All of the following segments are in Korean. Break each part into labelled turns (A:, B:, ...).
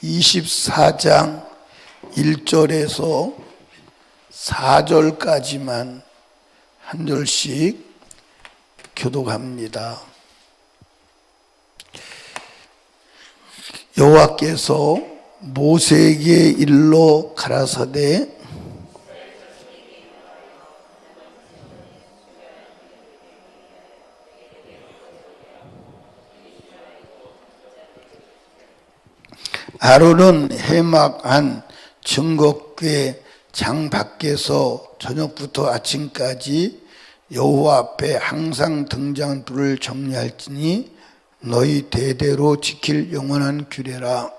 A: 24장 1절에서 4절까지만 한 절씩 교독합니다. 여호와께서 모세에게 일러 가라사대 아론은 해막한 증거궤 장 밖에서 저녁부터 아침까지 여호와 앞에 항상 등잔불을 정리할지니 너희 대대로 지킬 영원한 규례라.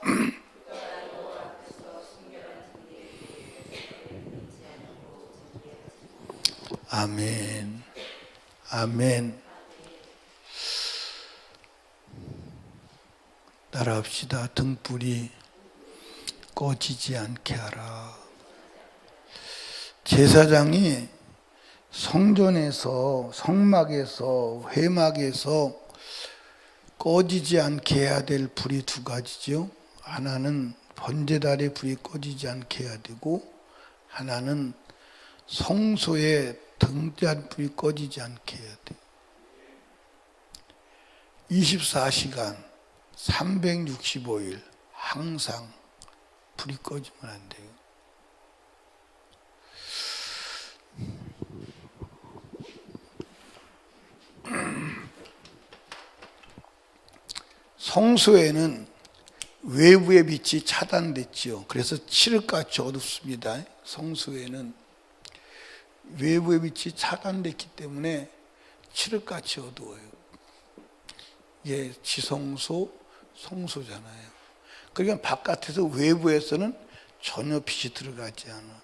A: 아멘. 아멘. 따라합시다. 등불이 꺼지지 않게 하라. 제사장이 성전에서, 성막에서, 회막에서 꺼지지 않게 해야 될 불이 두 가지죠. 하나는 번제단의 불이 꺼지지 않게 해야 되고, 하나는 성소의 등잔불이 꺼지지 않게 해야 돼요. 24시간 365일 항상 불이 꺼지면 안 돼요. 성소에는 외부의 빛이 차단됐지요. 그래서 칠흑같이 어둡습니다. 성소에는 외부의 빛이 차단됐기 때문에 칠흑같이 어두워요. 이게 지성소, 성소잖아요. 그러니까 바깥에서 외부에서는 전혀 빛이 들어가지 않아.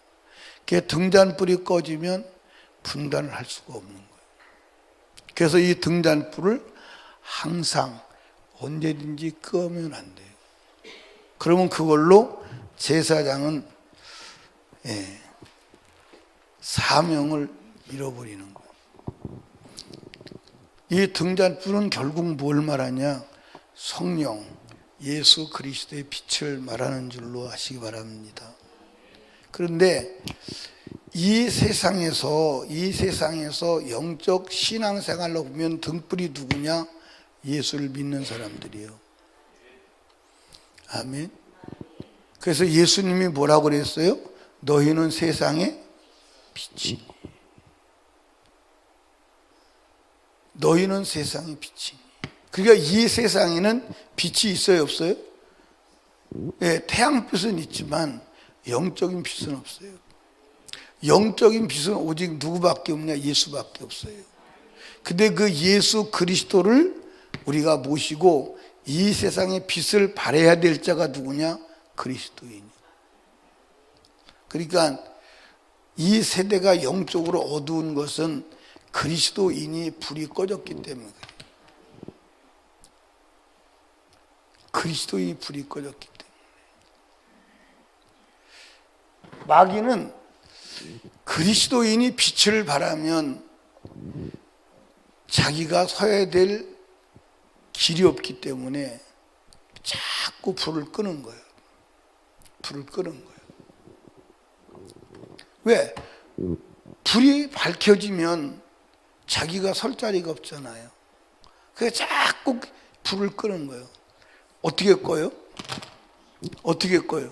A: 그게 등잔불이 꺼지면 분간을 할 수가 없는 거예요. 그래서 이 등잔불을 항상 언제든지 끄면 안 돼요. 그러면 그걸로 제사장은 사명을 잃어버리는 거예요. 이 등잔불은 결국 뭘 말하냐? 성령, 예수 그리스도의 빛을 말하는 줄로 아시기 바랍니다. 그런데 이 세상에서 영적 신앙생활로 보면 등불이 누구냐? 예수를 믿는 사람들이에요. 아멘. 그래서 예수님이 뭐라고 그랬어요? 너희는 세상의 빛이. 너희는 세상의 빛이. 그러니까 이 세상에는 빛이 있어요, 없어요? 네, 태양빛은 있지만 영적인 빛은 없어요. 영적인 빛은 오직 누구밖에 없냐? 예수밖에 없어요. 근데 그 예수 그리스도를 우리가 모시고 이 세상의 빛을 발해야 될 자가 누구냐? 그리스도인이요. 그러니까 이 세대가 영적으로 어두운 것은 그리스도인이 불이 꺼졌기 때문에 그래요. 그리스도인이 불이 꺼졌기 때문에. 마귀는 그리스도인이 빛을 발하면 자기가 서야 될 길이 없기 때문에 자꾸 불을 끄는 거예요. 불을 끄는 거예요. 왜? 불이 밝혀지면 자기가 설 자리가 없잖아요. 그래서 자꾸 불을 끄는 거예요. 어떻게 꺼요? 어떻게 꺼요?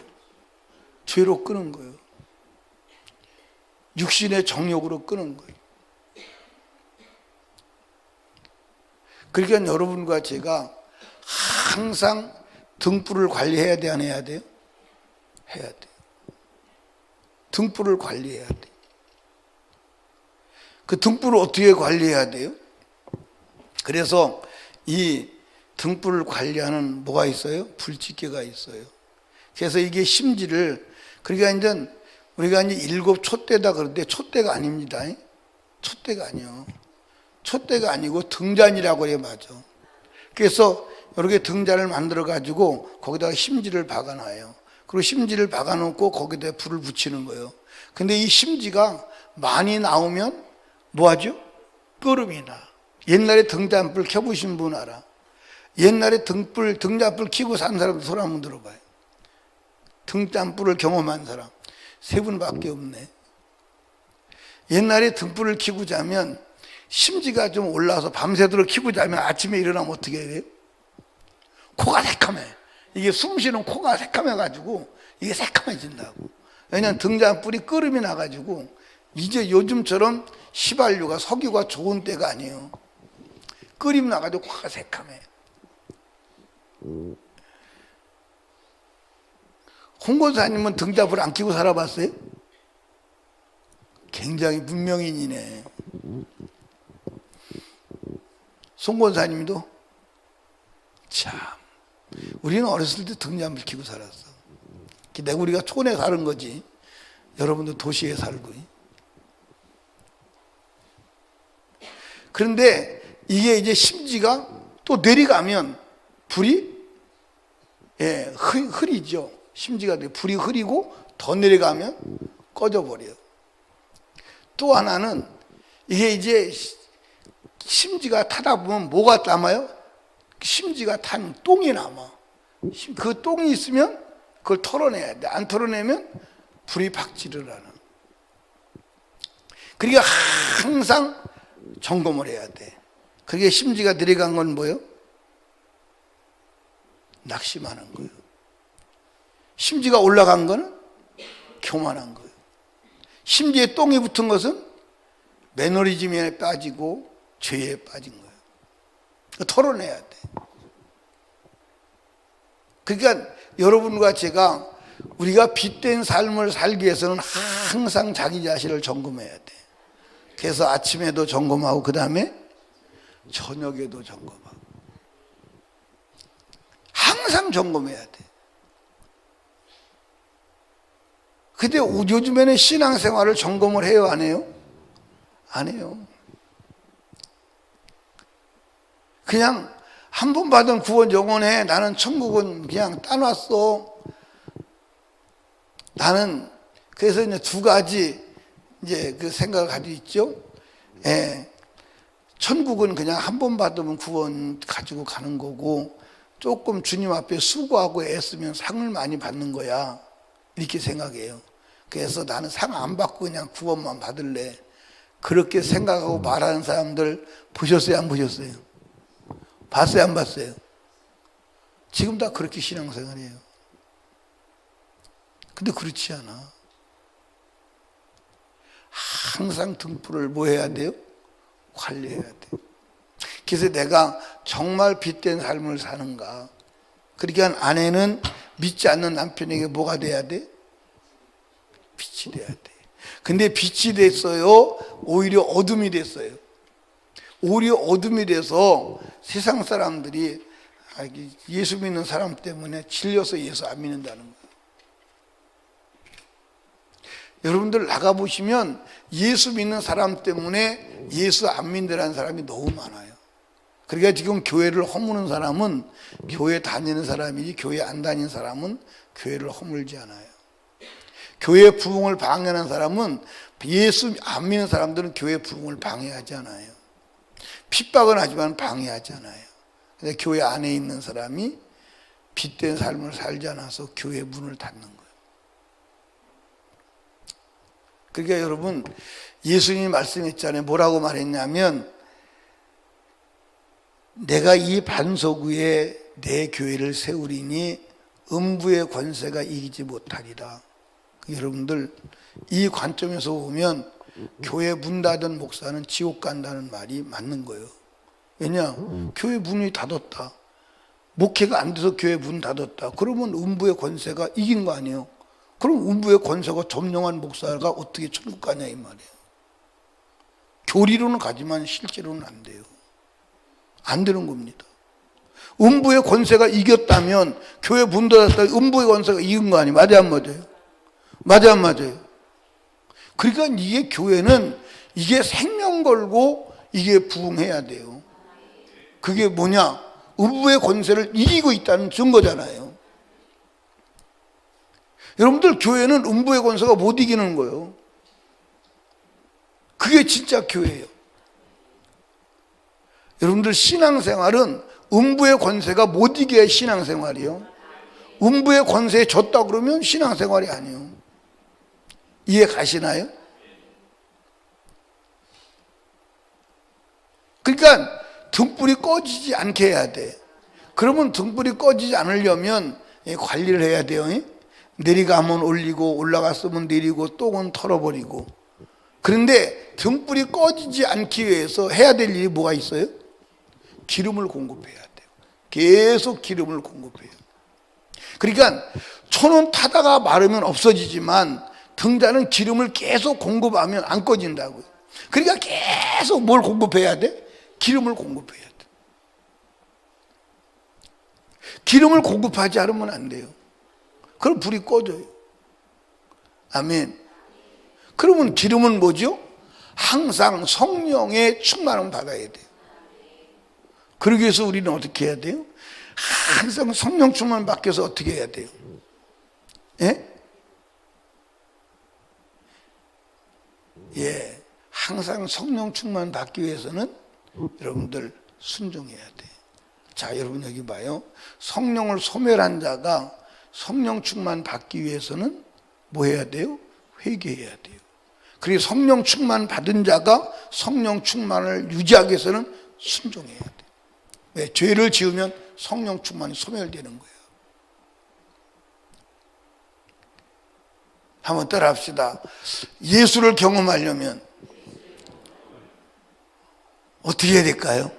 A: 죄로 끄는 거예요. 육신의 정욕으로 끄는 거예요. 그러니까 여러분과 제가 항상 등불을 관리해야 돼, 안 해야 돼요? 해야 돼요. 등불을 관리해야 돼요. 그 등불을 어떻게 관리해야 돼요? 그래서 이 등불을 관리하는 뭐가 있어요? 불집게가 있어요. 그래서 이게 심지를, 그러니까 이제 우리가 이제 7 촛대다 그러는데 촛대가 아닙니다. 촛대가 아니요. 촛대가 아니고 등잔이라고 해요. 맞아. 그래서 이렇게 등잔을 만들어 가지고 거기다가 심지를 박아놔요. 그리고 심지를 박아놓고 거기다 불을 붙이는 거예요. 근데 이 심지가 많이 나오면 뭐하죠? 끄름이 나. 옛날에 등잔불 켜보신 분 알아. 옛날에 등잔불 켜고 산 사람들 손 한번 들어봐요. 등잔불을 경험한 사람 세 분밖에 없네. 옛날에 등불을 켜고 자면 심지가 좀 올라와서 밤새도록 켜고 자면 아침에 일어나면 어떻게 해요? 코가 새카매. 이게 숨쉬는 코가 새카매가지고 이게 새카매진다고. 왜냐하면 등잔불이 끓음이 나가지고 이제 요즘처럼 휘발유가 석유가 좋은 때가 아니에요. 끓임 나가지고 코가 새카매. 홍 권사님은 등잔불 안 켜고 살아봤어요? 굉장히 문명인이네. 송 권사님도 참 우리는 어렸을 때 등잔불 켜고 살았어. 내가 우리가 촌에 사는 거지. 여러분도 도시에 살고. 그런데 이게 이제 심지가 또 내려가면 불이 흐리죠. 심지가 불이 흐리고 더 내려가면 꺼져버려요. 또 하나는 이게 이제 심지가 타다 보면 뭐가 남아요? 심지가 탄 똥이 남아. 그 똥이 있으면 그걸 털어내야 돼. 안 털어내면 불이 박지를 하는. 그러니까 항상 점검을 해야 돼. 그게 심지가 내려간 건 뭐예요? 낙심하는 거예요. 심지가 올라간 거는 교만한 거예요. 심지에 똥이 붙은 것은 매너리즘에 빠지고 죄에 빠진 거예요. 털어내야 돼. 그러니까 여러분과 제가 우리가 빛된 삶을 살기 위해서는 항상 자기 자신을 점검해야 돼. 그래서 아침에도 점검하고 그 다음에 저녁에도 점검하고 항상 점검해야 돼. 근데 요즘에는 신앙생활을 점검을 해요, 안 해요? 안 해요. 그냥 한 번 받은 구원 영원해. 나는 천국은 그냥 따놨어. 나는 그래서 이제 두 가지 이제 그 생각을 가지고 있죠. 천국은 그냥 한 번 받으면 구원 가지고 가는 거고 조금 주님 앞에 수고하고 애쓰면 상을 많이 받는 거야. 이렇게 생각해요. 그래서 나는 상 안 받고 그냥 구원만 받을래. 그렇게 생각하고 말하는 사람들 보셨어요? 안 보셨어요? 봤어요? 안 봤어요? 지금 다 그렇게 신앙생활해요. 근데 그렇지 않아. 항상 등불을 뭐 해야 돼요? 관리해야 돼. 그래서 내가 정말 빛된 삶을 사는가. 그러니까 아내는 믿지 않는 남편에게 뭐가 돼야 돼? 빛이 돼야 돼. 근데 빛이 됐어요? 오히려 어둠이 됐어요? 오히려 어둠이 돼서 세상 사람들이 예수 믿는 사람 때문에 질려서 예수 안 믿는다는 거예요. 여러분들 나가보시면 예수 믿는 사람 때문에 예수 안 믿는다는 사람이 너무 많아요. 그러니까 지금 교회를 허무는 사람은 교회 다니는 사람이지 교회 안 다니는 사람은 교회를 허물지 않아요. 교회 부흥을 방해하는 사람은 예수 안 믿는 사람들은 교회 부흥을 방해하지 않아요. 핍박은 하지만 방해하지 않아요. 근데 교회 안에 있는 사람이 빛된 삶을 살지 않아서 교회 문을 닫는 거예요. 그러니까 여러분 예수님이 말씀했잖아요. 뭐라고 말했냐면 내가 이 반석 위에 내 교회를 세우리니 음부의 권세가 이기지 못하리라. 여러분들 이 관점에서 보면 교회 문 닫은 목사는 지옥 간다는 말이 맞는 거예요. 왜냐? 교회 문이 닫았다. 목회가 안 돼서 교회 문 닫았다. 그러면 음부의 권세가 이긴 거 아니에요? 그럼 음부의 권세가 점령한 목사가 어떻게 천국 가냐 이 말이에요. 교리로는 가지만 실제로는 안 돼요. 안 되는 겁니다. 음부의 권세가 이겼다면 교회 문 닫았다. 음부의 권세가 이긴 거 아니에요? 맞아요, 안 맞아요? 맞아요, 안 맞아요? 그러니까 이게 교회는 이게 생명 걸고 이게 부흥해야 돼요. 그게 뭐냐? 음부의 권세를 이기고 있다는 증거잖아요. 여러분들 교회는 음부의 권세가 못 이기는 거예요. 그게 진짜 교회예요. 여러분들 신앙생활은 음부의 권세가 못 이겨야 신앙생활이에요. 음부의 권세에 졌다 그러면 신앙생활이 아니에요. 이해 가시나요? 그러니까 등불이 꺼지지 않게 해야 돼. 그러면 등불이 꺼지지 않으려면 관리를 해야 돼요. 내리가면 올리고 올라갔으면 내리고 또는 털어버리고. 그런데 등불이 꺼지지 않기 위해서 해야 될 일이 뭐가 있어요? 기름을 공급해야 돼요. 계속 기름을 공급해요. 그러니까 초는 타다가 마르면 없어지지만 등잔은 기름을 계속 공급하면 안 꺼진다고요. 그러니까 계속 뭘 공급해야 돼? 기름을 공급해야 돼. 기름을 공급하지 않으면 안 돼요. 그럼 불이 꺼져요. 아멘. 그러면 기름은 뭐죠? 항상 성령의 충만을 받아야 돼요. 그러기 위해서 우리는 어떻게 해야 돼요? 항상 성령 충만 받기 위해서 어떻게 해야 돼요? 예? 예. 항상 성령 충만 받기 위해서는 여러분들 순종해야 돼. 자, 여러분 여기 봐요. 성령을 소멸한 자가 성령 충만 받기 위해서는 뭐 해야 돼요? 회개해야 돼요. 그리고 성령 충만 받은 자가 성령 충만을 유지하기 위해서는 순종해야 돼요. 왜? 죄를 지으면 성령 충만이 소멸되는 거예요. 한번 따라합시다. 예수를 경험하려면 어떻게 해야 될까요?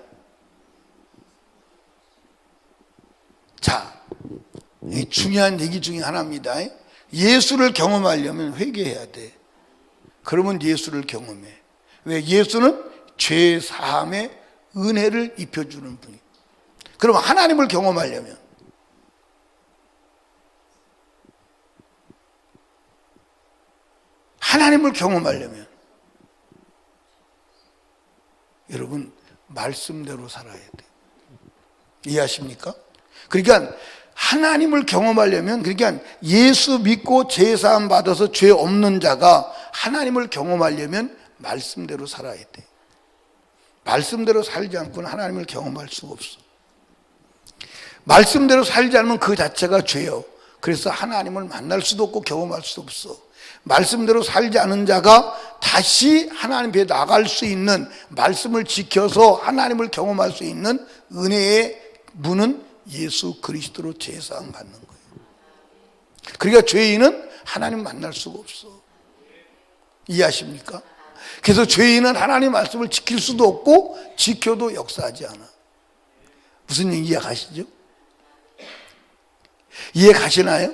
A: 자, 중요한 얘기 중에 하나입니다. 예수를 경험하려면 회개해야 돼. 그러면 예수를 경험해. 왜? 예수는 죄 사함의 은혜를 입혀주는 분이. 그럼 하나님을 경험하려면 여러분 말씀대로 살아야 돼. 이해하십니까? 그러니까 하나님을 경험하려면, 그러니까 예수 믿고 죄 사함 받아서 죄 없는 자가 하나님을 경험하려면 말씀대로 살아야 돼. 말씀대로 살지 않고는 하나님을 경험할 수가 없어. 말씀대로 살지 않으면 그 자체가 죄요. 그래서 하나님을 만날 수도 없고 경험할 수도 없어. 말씀대로 살지 않은 자가 다시 하나님 앞에 나갈 수 있는, 말씀을 지켜서 하나님을 경험할 수 있는 은혜의 문은 예수 그리스도로 제사함 받는 거예요. 그러니까 죄인은 하나님 만날 수가 없어. 이해하십니까? 그래서 죄인은 하나님 말씀을 지킬 수도 없고 지켜도 역사하지 않아. 무슨 얘기 이해가시죠? 이해 가시나요?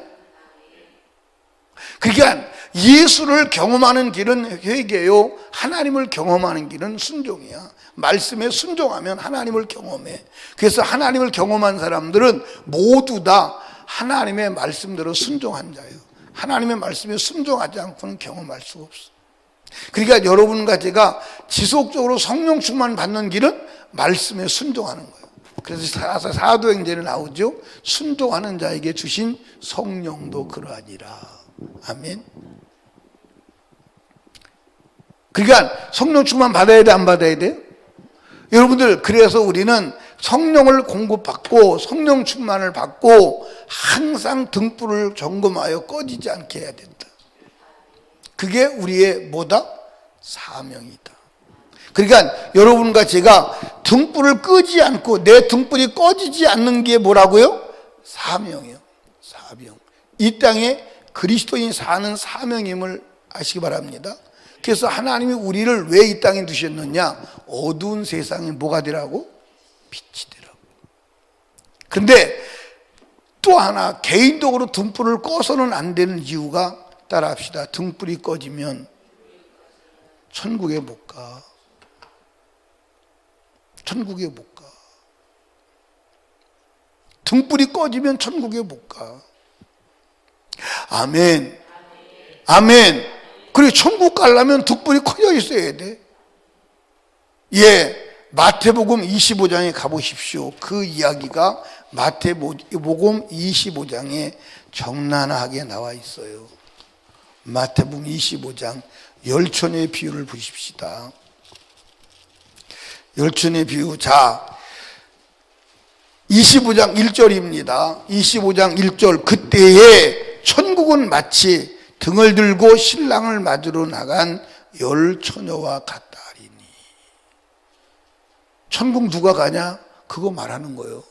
A: 그러니까 예수를 경험하는 길은 회개요, 하나님을 경험하는 길은 순종이야. 말씀에 순종하면 하나님을 경험해. 그래서 하나님을 경험한 사람들은 모두 다 하나님의 말씀대로 순종한 자예요. 하나님의 말씀에 순종하지 않고는 경험할 수가 없어. 그러니까 여러분과 제가 지속적으로 성령 충만 받는 길은 말씀에 순종하는 거예요. 그래서 사도행전에 나오죠. 순종하는 자에게 주신 성령도 그러하니라. 아멘. 그러니까 성령 충만 받아야 돼, 안 받아야 돼요? 여러분들, 그래서 우리는 성령을 공급받고 성령 충만을 받고 항상 등불을 점검하여 꺼지지 않게 해야 된다. 그게 우리의 뭐다? 사명이다. 그러니까 여러분과 제가 등불을 끄지 않고 내 등불이 꺼지지 않는 게 뭐라고요? 사명이요. 사명. 이 땅에 그리스도인이 사는 사명임을 아시기 바랍니다. 그래서 하나님이 우리를 왜 이 땅에 두셨느냐? 어두운 세상에 뭐가 되라고? 빛이 되라고. 근데 또 하나, 개인적으로 등불을 꺼서는 안 되는 이유가, 따라합시다. 등불이 꺼지면 천국에 못 가. 천국에 못 가. 등불이 꺼지면 천국에 못 가. 아멘. 아멘. 그리고 천국 가려면 등불이 꺼져 있어야 돼. 예, 마태복음 25장에 가보십시오. 그 이야기가 마태복음 25장에 적나라하게 나와 있어요. 마태복음 25장 열천의 비유를 보십시다. 열천의 비유. 자, 25장 1절입니다. 25장 1절. 그때에 천국은 마치 등을 들고 신랑을 맞으러 나간 10 처녀와 같다 하리니. 천국 누가 가냐? 그거 말하는 거예요.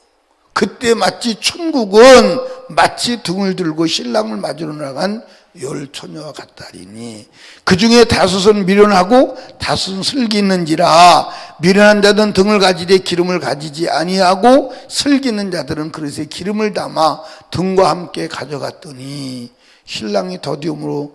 A: 그때 마치 천국은 마치 등을 들고 신랑을 맞으러 나간 10 처녀와 같다 하리니. 그 중에 다섯은 미련하고 다섯은 슬기 있는지라. 미련한 자들은 등을 가지되 기름을 가지지 아니하고 슬기 있는 자들은 그릇에 기름을 담아 등과 함께 가져갔더니 신랑이 더디움으로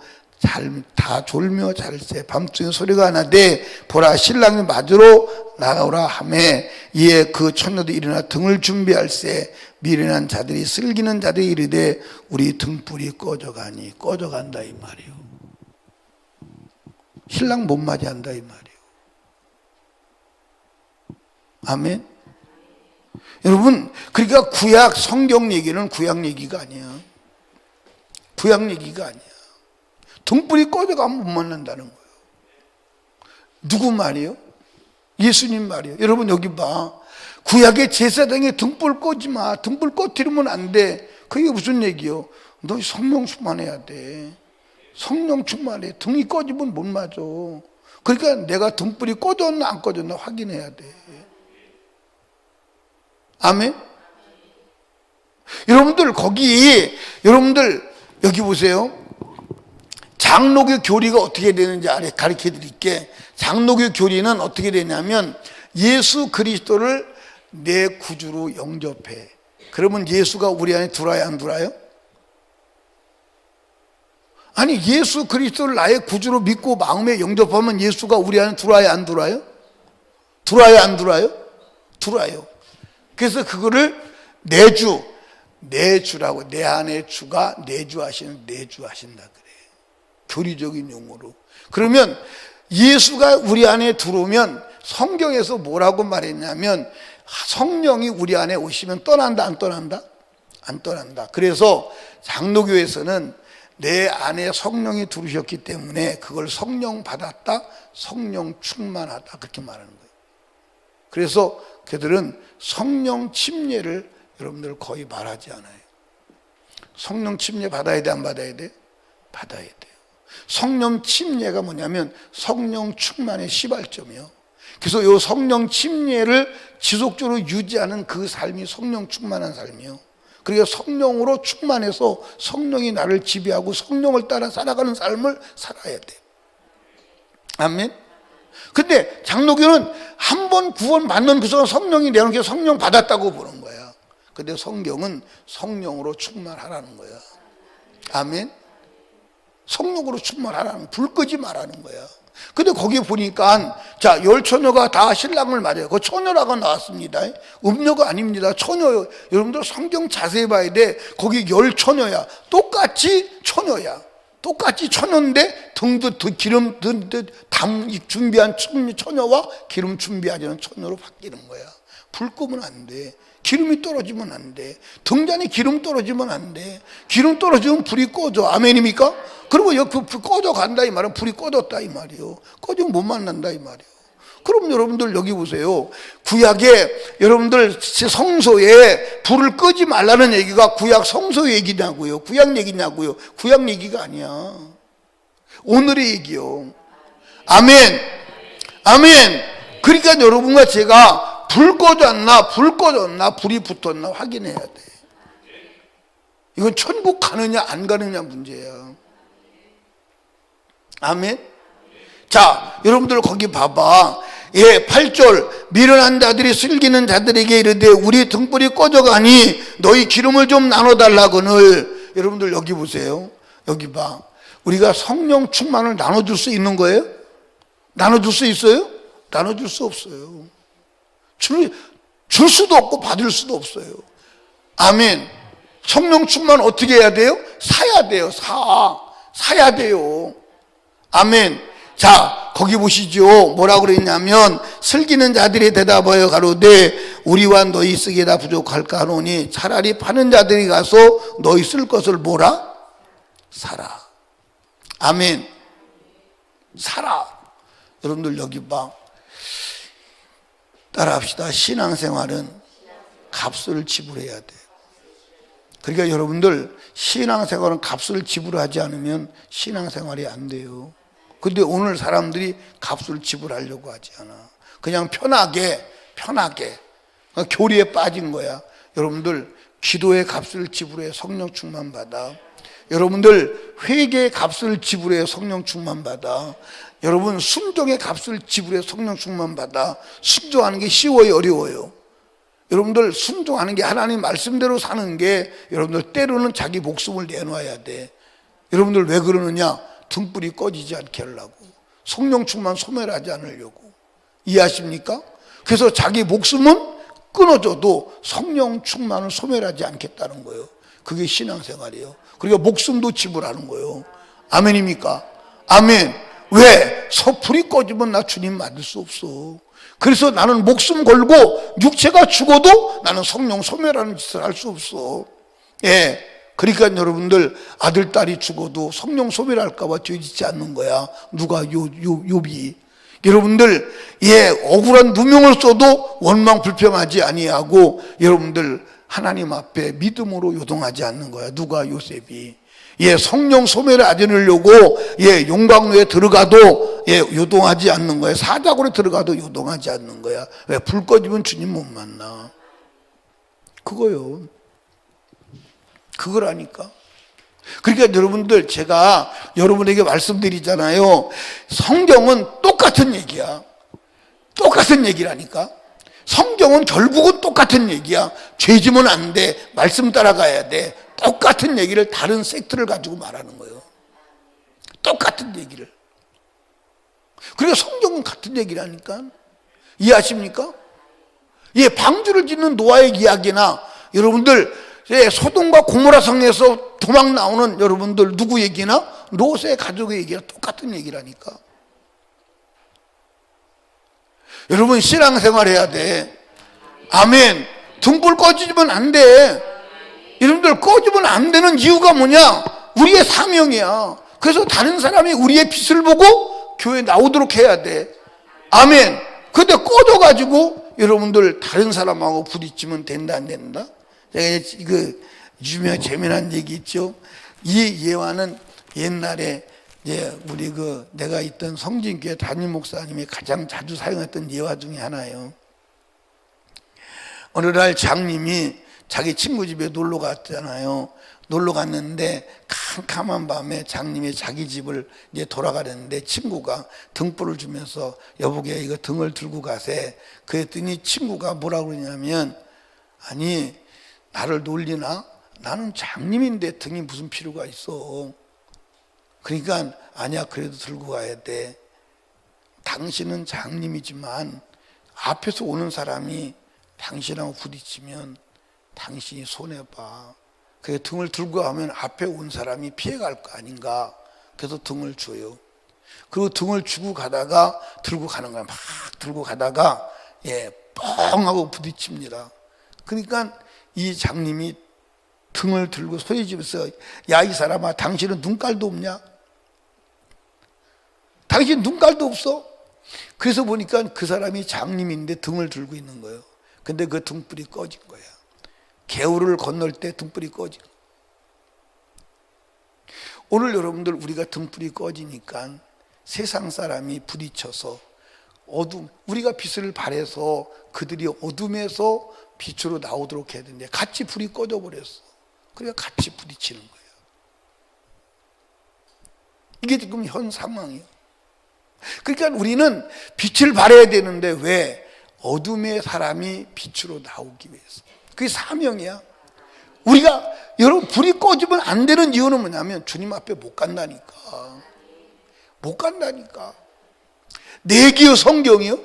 A: 다 졸며 잘세. 밤중에 소리가 나되 보라 신랑이 맞으러 나가오라 하매 이에 그 처녀도 일어나 등을 준비할세. 미련한 자들이 슬기는 자들이 이르되 우리 등불이 꺼져가니. 꺼져간다 이 말이요. 신랑 못 맞이한다 이 말이요. 아멘. 여러분, 그러니까 구약 성경 얘기는 구약 얘기가 아니야. 구약 얘기가 아니야. 등불이 꺼져가면 못 만난다는 거예요. 누구 말이에요? 예수님 말이에요. 여러분 여기 봐. 구약의 제사장에 등불 꺼지 마. 등불 꺼뜨리면 안 돼. 그게 무슨 얘기요? 너 성령 충만해야 돼. 성령 충만해. 등이 꺼지면 못 맞아. 그러니까 내가 등불이 꺼졌나 안 꺼졌나 확인해야 돼. 아멘? 여러분들 여기 보세요. 장로교 교리가 어떻게 되는지 가르쳐 드릴게. 장로교 교리는 어떻게 되냐면 예수 그리스도를 내 구주로 영접해. 그러면 예수가 우리 안에 들어와야 안 들어와요? 아니 예수 그리스도를 나의 구주로 믿고 마음에 영접하면 예수가 우리 안에 들어와야 안 들어와요? 들어와야 안 들어와요? 들어와요. 그래서 그거를 내주라고. 내 안에 주가 내주하신다 그래. 교리적인 용어로. 그러면 예수가 우리 안에 들어오면 성경에서 뭐라고 말했냐면 성령이 우리 안에 오시면 떠난다 안 떠난다? 안 떠난다. 그래서 장로교에서는 내 안에 성령이 들어오셨기 때문에 그걸 성령 받았다, 성령 충만하다 그렇게 말하는 거예요. 그래서 그들은 성령 침례를 여러분들 거의 말하지 않아요. 성령 침례 받아야 돼 안 받아야 돼? 받아야 돼요. 성령 침례가 뭐냐면 성령 충만의 시발점이요. 그래서 이 성령 침례를 지속적으로 유지하는 그 삶이 성령 충만한 삶이요. 그러니까 성령으로 충만해서 성령이 나를 지배하고 성령을 따라 살아가는 삶을 살아야 돼. 아멘. 근데 장로교는 한 번 구원 받는 그 순간 성령이 내는 게 성령 받았다고 보는 거야. 근데 성경은 성령으로 충만하라는 거야. 아멘. 성령으로 충만하라는, 불 끄지 말라는 거야. 근데 거기 보니까 자 10 처녀가 다 신랑을 맞아요. 그 처녀라고 나왔습니다. 음녀가 아닙니다. 처녀요. 여러분들 성경 자세히 봐야 돼. 거기 10 처녀야. 똑같이 처녀야. 똑같이 처녀인데 등도 기름 담 준비한 처녀와 기름 준비하지 않은 처녀로 바뀌는 거야. 불 끄면 안 돼. 기름이 떨어지면 안 돼. 등잔에 기름 떨어지면 안 돼. 기름 떨어지면 불이 꺼져. 아멘입니까? 그리고 여기 불 꺼져 간다 이 말은 불이 꺼졌다 이 말이요. 꺼지면 못 만난다 이 말이요. 그럼 여러분들 여기 보세요. 구약에 여러분들 성소에 불을 끄지 말라는 얘기가 구약 성소 얘기냐고요? 구약 얘기냐고요? 구약 얘기가 아니야. 오늘의 얘기요. 아멘. 아멘. 그러니까 여러분과 제가 불 꺼졌나 불이 붙었나 확인해야 돼. 이건 천국 가느냐 안 가느냐 문제야. 아멘. 자, 여러분들 거기 봐봐. 예, 8절. 미련한 자들이 슬기는 자들에게 이르되 우리 등불이 꺼져가니 너희 기름을 좀 나눠달라거늘. 여러분들 여기 보세요. 여기 봐. 우리가 성령 충만을 나눠줄 수 있는 거예요? 나눠줄 수 있어요? 나눠줄 수 없어요. 줄 수도 없고 받을 수도 없어요. 아멘. 성령 충만 어떻게 해야 돼요? 사야 돼요. 사야 돼요. 아멘. 자, 거기 보시죠. 뭐라고 그랬냐면 슬기는 자들이 대답하여 가로되 우리와 너희 쓰기에 다 부족할까 하노니 차라리 파는 자들이 가서 너희 쓸 것을 뭐라? 사라. 아멘. 사라. 여러분들 여기 봐. 따라합시다. 신앙생활은 값을 지불해야 돼. 그러니까 여러분들 신앙생활은 값을 지불하지 않으면 신앙생활이 안 돼요. 근데 오늘 사람들이 값을 지불하려고 하지 않아. 그냥 편하게 교리에 빠진 거야. 여러분들 기도의 값을 지불해 성령 충만 받아. 여러분들 회개의 값을 지불해 성령 충만 받아. 여러분 순종의 값을 지불해 성령 충만 받아. 순종하는 게 쉬워요, 어려워요? 여러분들 순종하는 게 하나님 말씀대로 사는 게 여러분들 때로는 자기 목숨을 내놔야 돼. 여러분들 왜 그러느냐? 등불이 꺼지지 않게 하려고. 성령 충만 소멸하지 않으려고. 이해하십니까? 그래서 자기 목숨은 끊어져도 성령 충만을 소멸하지 않겠다는 거예요. 그게 신앙생활이에요. 그리고 목숨도 지불하는 거예요. 아멘입니까? 아멘. 왜? 불이 꺼지면 나 주님 만들 수 없어. 그래서 나는 목숨 걸고 육체가 죽어도 나는 성령 소멸하는 짓을 할 수 없어. 예. 그러니까 여러분들 아들, 딸이 죽어도 성령 소멸할까 봐 죄짓지 않는 거야. 누가? 욥이. 여러분들 억울한 누명을 써도 원망 불평하지 아니하고 여러분들 하나님 앞에 믿음으로 요동하지 않는 거야. 누가? 요셉이. 성령 소멸을 안 하려고 용광로에 들어가도 요동하지 않는 거야. 사자굴에 들어가도 요동하지 않는 거야. 왜? 불 꺼지면 주님 못 만나. 그거요. 그거라니까. 그러니까 여러분들 제가 여러분에게 말씀드리잖아요. 성경은 똑같은 얘기야. 똑같은 얘기라니까. 성경은 결국은 똑같은 얘기야. 죄 지면 안 돼. 말씀 따라가야 돼. 똑같은 얘기를 다른 섹트를 가지고 말하는 거예요. 똑같은 얘기를. 그러니까 성경은 같은 얘기라니까. 이해하십니까? 방주를 짓는 노아의 이야기나 여러분들 소돔과 고모라 성에서 도망 나오는 여러분들 누구 얘기나 롯의 가족의 얘기가 똑같은 얘기라니까. 여러분 신앙생활 해야 돼. 아멘. 등불 꺼지면 안 돼. 여러분들 꺼지면 안 되는 이유가 뭐냐? 우리의 사명이야. 그래서 다른 사람이 우리의 빛을 보고 교회에 나오도록 해야 돼. 아멘. 근데 꺼져가지고 여러분들 다른 사람하고 부딪히면 된다 안 된다? 제가 유명한 재미난 얘기 있죠. 이 예화는 옛날에 우리 내가 있던 성진교회 담임 목사님이 가장 자주 사용했던 예화 중에 하나예요. 어느 날 장님이 자기 친구 집에 놀러 갔잖아요. 놀러 갔는데 캄캄한 밤에 장님이 자기 집을 돌아가려는데 친구가 등불을 주면서 여보게 이거 등을 들고 가세. 그랬더니 친구가 뭐라고 그러냐면 아니 나를 놀리나? 나는 장님인데 등이 무슨 필요가 있어. 그러니까 아니야 그래도 들고 가야 돼. 당신은 장님이지만 앞에서 오는 사람이 당신하고 부딪히면 당신이 손해봐. 그래서 등을 들고 가면 앞에 온 사람이 피해갈 거 아닌가. 그래서 등을 줘요. 그리고 등을 주고 가다가 들고 가는 거야. 막 들고 가다가 뻥 하고 부딪힙니다. 그러니까 이 장님이 등을 들고 소리 지면서 야 이 사람아 당신은 눈깔도 없냐? 당신 눈깔도 없어? 그래서 보니까 그 사람이 장님인데 등을 들고 있는 거예요. 근데 그 등불이 꺼진 거야. 개울을 건널 때 등불이 꺼진 거야. 오늘 여러분들 우리가 등불이 꺼지니까 세상 사람이 부딪혀서 우리가 빛을 발해서 그들이 어둠에서 빛으로 나오도록 해야 되는데 같이 불이 꺼져버렸어. 그러니까 같이 부딪히는 거예요. 이게 지금 현 상황이에요. 그러니까 우리는 빛을 발해야 되는데 왜? 어둠의 사람이 빛으로 나오기 위해서. 그게 사명이야. 우리가 여러분 불이 꺼지면 안 되는 이유는 뭐냐면 주님 앞에 못 간다니까. 못 간다니까. 내기요 성경이요?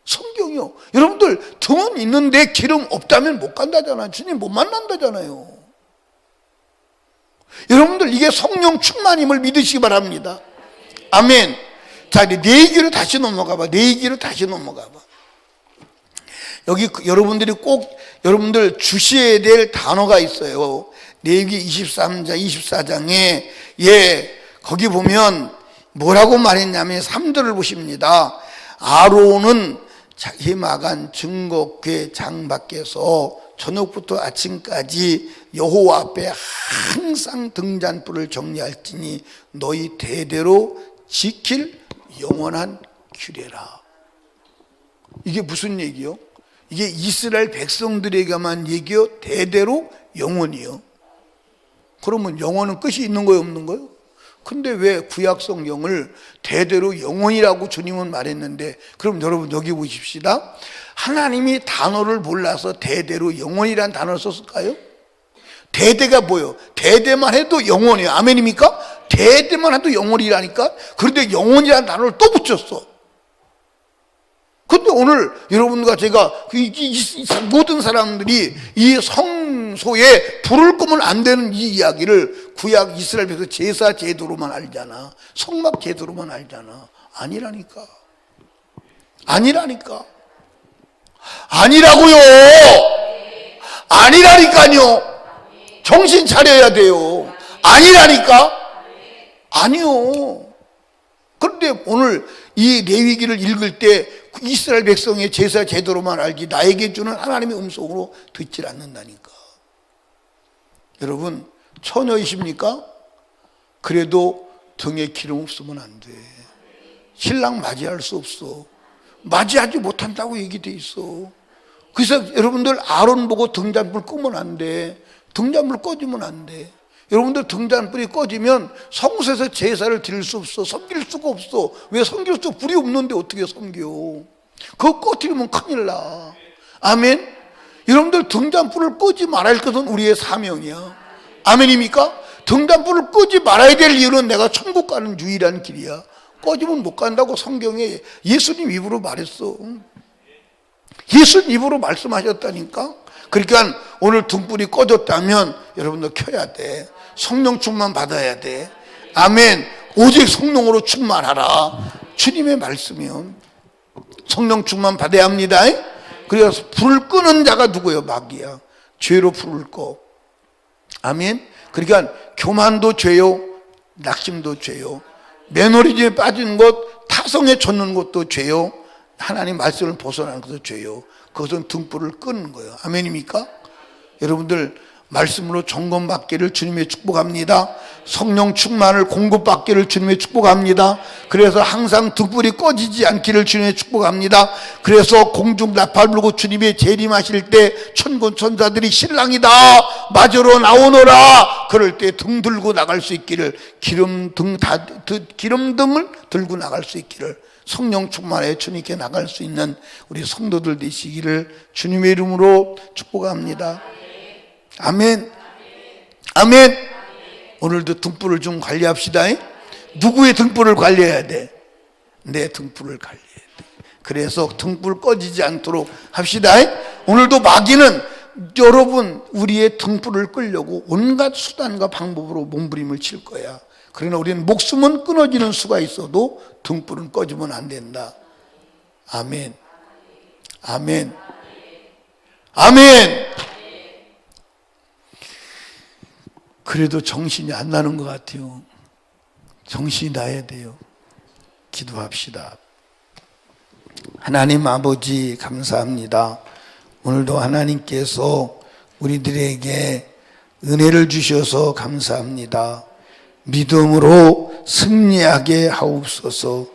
A: 성경이요. 여러분들 등은 있는데 기름 없다면 못 간다잖아요. 주님 못 만난다잖아요. 여러분들 이게 성령 충만임을 믿으시기 바랍니다. 아멘. 자, 이제 내 얘기로 다시 넘어가봐. 내 얘기로 다시 넘어가봐. 여기 여러분들이 꼭 여러분들 주셔야 될 단어가 있어요. 레위기 23장 24장에 거기 보면 뭐라고 말했냐면 3절을 보십니다. 아론은 해마간 증거궤 장 밖에서 저녁부터 아침까지 여호와 앞에 항상 등잔불을 정리할지니 너희 대대로 지킬 영원한 규례라. 이게 무슨 얘기요? 이게 이스라엘 백성들에게만 얘기요? 대대로 영원이요. 그러면 영원은 끝이 있는 거예요, 없는 거예요? 근데 왜 구약 성경을 대대로 영원이라고 주님은 말했는데, 그럼 여러분 여기 보십시다. 하나님이 단어를 몰라서 대대로 영원이라는 단어를 썼을까요? 대대가 뭐예요? 대대만 해도 영원이에요. 아멘입니까? 대대만 해도 영원이라니까. 그런데 영원이라는 단어를 또 붙였어. 근데 오늘 여러분과 제가 모든 사람들이 이 성소에 불을 끄면 안 되는 이 이야기를 구약 이스라엘에서 제사 제도로만 알잖아. 성막 제도로만 알잖아. 아니라니까. 아니라니까. 아니라고요. 아니라니까요. 정신 차려야 돼요. 아니라니까. 아니요. 그런데 오늘 이 레위기를 읽을 때 이스라엘 백성의 제사 제도로만 알지 나에게 주는 하나님의 음성으로 듣질 않는다니까. 여러분 처녀이십니까? 그래도 등에 기름 없으면 안 돼. 신랑 맞이할 수 없어. 맞이하지 못한다고 얘기돼 있어. 그래서 여러분들 아론 보고 등잔불 끄면 안 돼. 등잔불 꺼지면 안 돼. 여러분들 등잔불이 꺼지면 성소에서 제사를 드릴 수 없어. 섬길 수가 없어. 왜 섬길 수? 불이 없는데 어떻게 섬겨? 그거 꺼뜨리면 큰일 나. 아멘. 여러분들 등잔불을 끄지 말아야 할 것은 우리의 사명이야. 아멘입니까? 등잔불을 끄지 말아야 될 이유는 내가 천국 가는 유일한 길이야. 꺼지면 못 간다고 성경에 예수님 입으로 말했어. 예수님 입으로 말씀하셨다니까. 그러니까 오늘 등불이 꺼졌다면 여러분들 켜야 돼. 성령 충만 받아야 돼. 아멘. 오직 성령으로 충만하라. 주님의 말씀이요. 성령 충만 받아야 합니다. 그래서 불을 끄는 자가 누구예요? 마귀야. 죄로 불을 꺼. 아멘. 그러니까 교만도 죄요, 낙심도 죄요, 매너리즘에 빠지는 것, 타성에 젖는 것도 죄요, 하나님 말씀을 벗어나는 것도 죄요. 그것은 등불을 끄는 거예요. 아멘입니까? 여러분들 말씀으로 점검받기를 주님의 축복합니다. 성령 충만을 공급받기를 주님의 축복합니다. 그래서 항상 등불이 꺼지지 않기를 주님의 축복합니다. 그래서 공중 나팔 불고 주님의 재림하실 때 천군 천사들이 신랑이다 맞으러 나오너라 그럴 때 등 들고 나갈 수 있기를, 기름등을 들고 나갈 수 있기를, 성령 충만에 주님께 나갈 수 있는 우리 성도들 되시기를 주님의 이름으로 축복합니다. 아멘. 아멘. 오늘도 등불을 좀 관리합시다. 누구의 등불을 관리해야 돼? 내 등불을 관리해야 돼. 그래서 등불 꺼지지 않도록 합시다. 오늘도 마귀는 여러분 우리의 등불을 끌려고 온갖 수단과 방법으로 몸부림을 칠 거야. 그러나 우리는 목숨은 끊어지는 수가 있어도 등불은 꺼지면 안 된다. 아멘. 아멘. 아멘. 그래도 정신이 안 나는 것 같아요. 정신이 나야 돼요. 기도합시다. 하나님 아버지 감사합니다. 오늘도 하나님께서 우리들에게 은혜를 주셔서 감사합니다. 믿음으로 승리하게 하옵소서.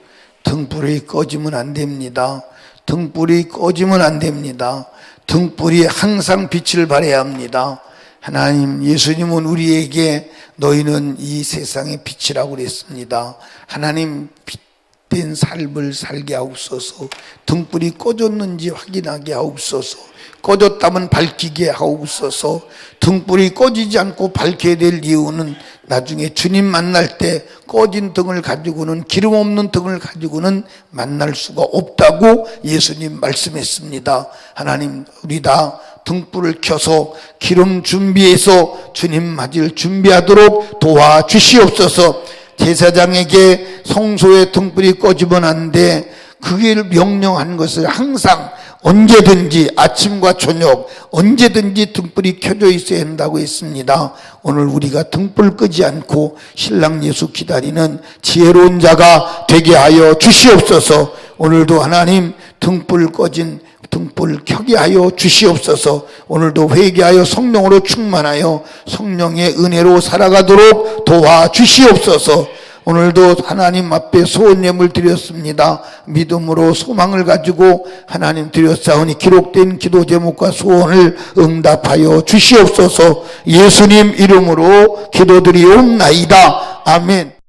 A: 등불이 꺼지면 안 됩니다. 등불이 꺼지면 안 됩니다. 등불이 항상 빛을 발해야 합니다. 하나님, 예수님은 우리에게 너희는 이 세상의 빛이라고 그랬습니다. 하나님, 빛된 삶을 살게 하옵소서. 등불이 꺼졌는지 확인하게 하옵소서. 꺼졌다면 밝히게 하옵소서. 등불이 꺼지지 않고 밝혀야 될 이유는 나중에 주님 만날 때 꺼진 등을 가지고는, 기름 없는 등을 가지고는 만날 수가 없다고 예수님 말씀했습니다. 하나님, 우리 다 등불을 켜서 기름 준비해서 주님 맞을 준비하도록 도와주시옵소서. 제사장에게 성소의 등불이 꺼지면 안 돼. 그게 명령한 것을 항상 언제든지 아침과 저녁 언제든지 등불이 켜져 있어야 한다고 했습니다. 오늘 우리가 등불 끄지 않고 신랑 예수 기다리는 지혜로운 자가 되게 하여 주시옵소서. 오늘도 하나님 등불 꺼진 등불 켜게 하여 주시옵소서. 오늘도 회개하여 성령으로 충만하여 성령의 은혜로 살아가도록 도와주시옵소서. 오늘도 하나님 앞에 소원 예물 드렸습니다. 믿음으로 소망을 가지고 하나님 드렸사오니 기록된 기도 제목과 소원을 응답하여 주시옵소서. 예수님 이름으로 기도드리옵나이다. 아멘.